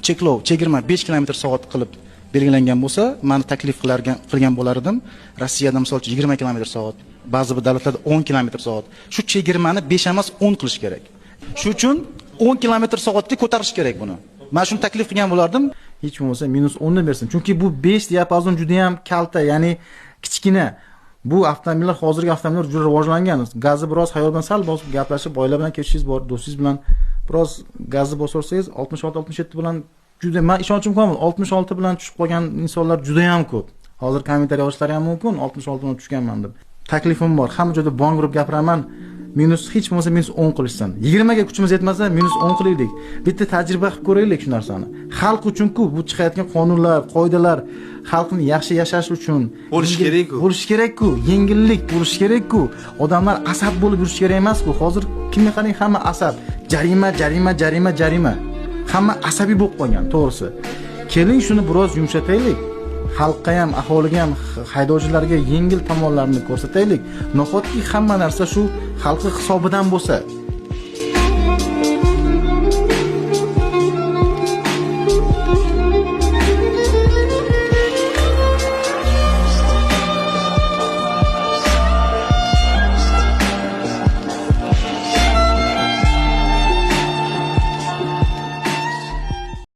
cheklov, chegirma 5 km/soat qilib belgilangan bo'lsa, meni taklif qilgan bo'lar edim. Rossiyada masalan 20 km/soat, ba'zi bir davlatlarda 10 km/soat. Shu chegirmani 5 emas 10 qilish kerak. Shu uchun 10 km/soatga ko'tarish kerak buni. Men shuni taklif qilgan bo'lardim. Hech bo'lmasa -10 ni bersin. Chunki bu 5 diapazon juda ham kalta, ya'ni kichkina. Bu avtomobillar, hozirgi avtomobillar juda rivojlangan. Gazni biroz hayol bilan sal bosib gaplashib, oila bilan ketishingiz bor, do'stingiz bilan biroz gazni bosorsangiz 66-67 bilan juda, men ishonchim komil, 66 bilan tushib qolgan insonlar juda ham ko'p. Hozir kommentariy yozishlari ham mumkin, 66 bilan tushganman deb. Taklifim bor. Hamma joyda bong urib gapiraman. Hech bo'lmasa -10 qilishsin. 20 ga kuchimiz yetmasa -10 qilaylik. Bitta tajriba qilib ko'raylik shu narsani. Xalq uchun-ku bu chiqayotgan qonunlar, qoidalar xalqning yaxshi yashash uchun bo'lish kerak-ku. Bo'lish kerak-ku, yengillik bo'lish kerak-ku. Odamlar asab bo'lib yurish kerak emas-ku. Hozir kimga qarang, hamma asab. Jarima. Hamma asabiy bo'lib qolgan, to'g'risi. Keling shuni biroz yumshataylik. Xalqqa ham, aholiga ham, haydovchilarga yengil tomonlarini ko'rsataylik. Nahotki hamma narsa shu xalqning hisobidan bo'lsa,